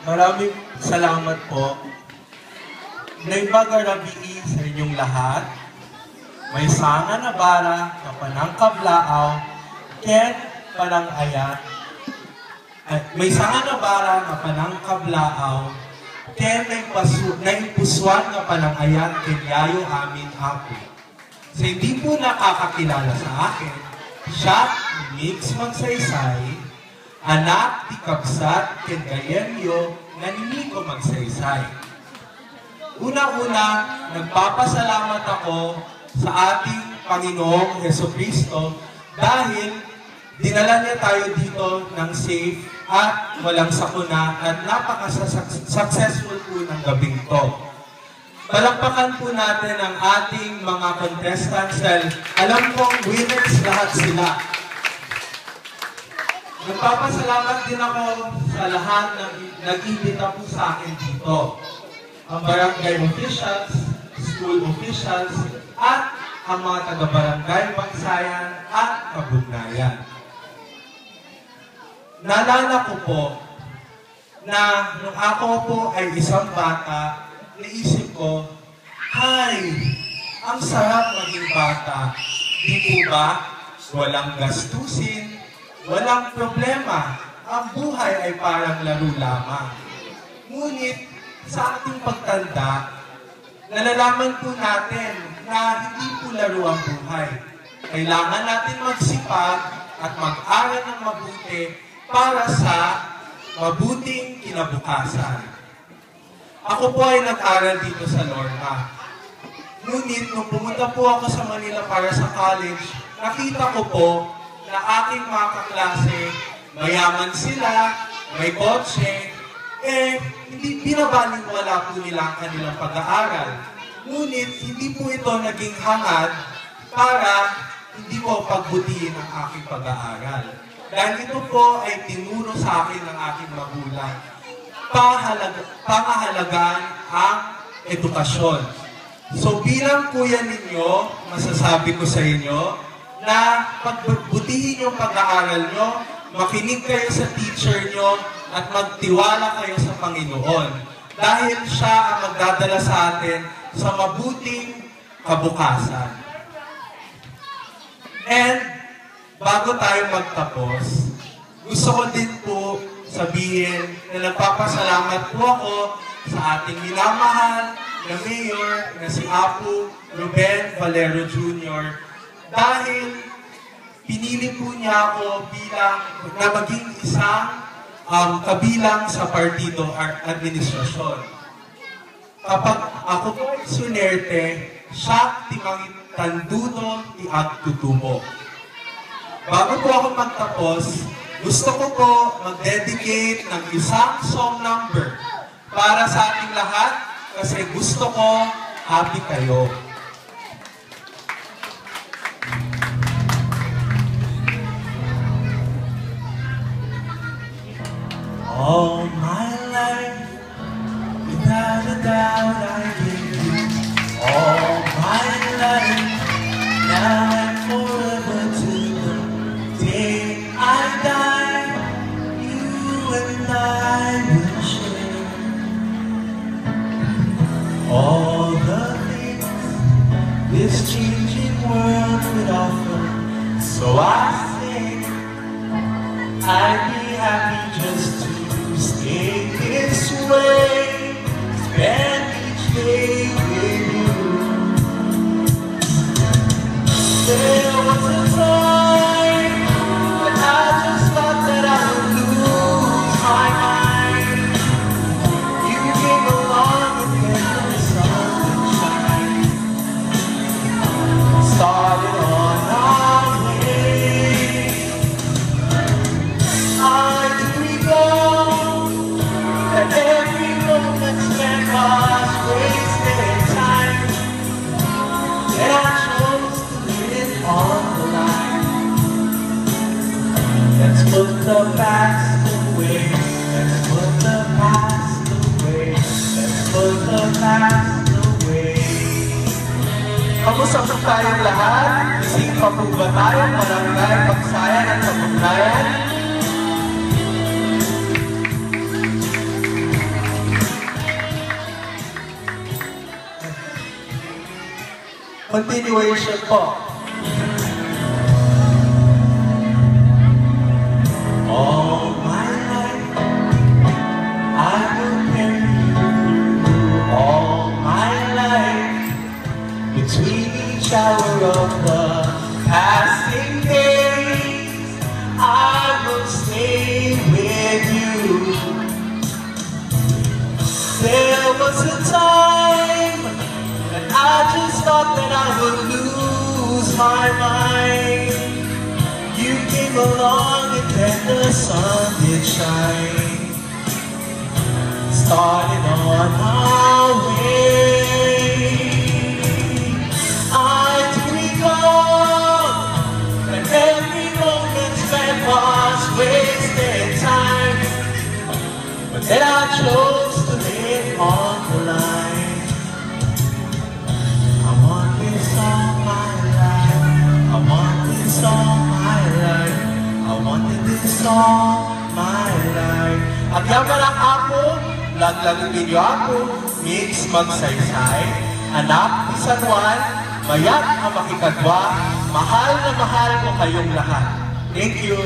Maraming salamat po. Naibagarabii sa inyong lahat. May sanga na bara, kapanang kablaaw, ken parang ayan. May sanga na bara, kapanang kablaaw, ken naipuswan nga panang ayan, ken yayo amin apo. Sa hindi po nakakakilala sa akin, siya mix magsaysay, anak ti kabsat ken gayemyo nga nini ko magsaysay. Una-una, nagpapasalamat ako sa ating Panginoong Jesucristo dahil dinala niya tayo dito ng safe at walang sakuna at napaka-successful po ng gabing to. Palakpakan po natin ang ating mga contestants dahil alam kong winners lahat sila. Nagpapasalamat din ako sa lahat ng nag-imbita po sa akin dito. Ang barangay officials, school officials, at ang mga taga-barangay Bagsayan at Kabugnayan. Naalala ko po na nung ako po ay isang bata, naisip ko, hay, ang sarap maging bata. Di po ba? Walang gastusin, walang problema. Ang buhay ay parang laro lamang. Ngunit, sa ating pagtanda, nalalaman po natin na hindi po laro ang buhay. Kailangan natin magsipag at mag-aral ng mabuti para sa mabuting kinabukasan. Ako po ay nag-aral dito sa Lorna. Ngunit, nung pumunta po ako sa Manila para sa college, nakita ko po na aking mga kaklase, mayaman sila, may kotse, hindi binabaliwala po nila ang kanilang pag-aaral. Ngunit, hindi po ito naging hangad para hindi po pagbutihin ang aking pag-aaral. Dahil ito po ay tinuro sa akin ng aking magulang. Pangahalagaan ang edukasyon. So bilang kuya ninyo, masasabi ko sa inyo na pagbutihin yung pag-aaral nyo, makinig kayo sa teacher nyo, at magtiwala kayo sa Panginoon. Dahil siya ang magdadala sa atin sa mabuting kabukasan. And bago tayo magtapos, gusto ko din po sabihin na nagpapasalamat po ako sa ating minamahal na mayor na si Apo Ruben Valero Jr. dahil pinili po niya ako bilang na maging isang kabilang sa partido administrasyon. Kapag ako po ay sunerte, siya timangit tandudo ti agtutubo. Bago po ako magtapos, gusto ko po mag-dedicate ng isang song number para sa ating lahat kasi gusto ko happy kayo. All my life, without a doubt I give you all my life. Now and forever to the day I die, you and I will share all the things this changing world would offer. So I say, I'd be happy just to stay this way, spend each day with you. There was a time when I just thought that I would lose my mind. You came along and gave me sunshine. Started on our way. I do recall that every moment spent was wasted time, and I chose to live on the line. Let's put the past away, let's put the past away, let's put the past away. Kamusta po tayong lahat? Ising pa po ba tayong barangay Bagsayan at Kabugnayan? Continuation po. All my life, I will carry you. All my life, between each hour of the passing days, I will stay with you. There was a time that I just thought that I would lose my mind. You came along and then the sun did shine. Started on our way. I do recall that every moment spent was wasted time. But then I chose to live on the line. I want this all my life. I want this all my life. I wanted this all my life. At yaman ang ako, laglalagin niyo ako, mix magsaysay, anak ni San Juan, mayat ang makikadwa, mahal na mahal ko kayong lahat. Thank you.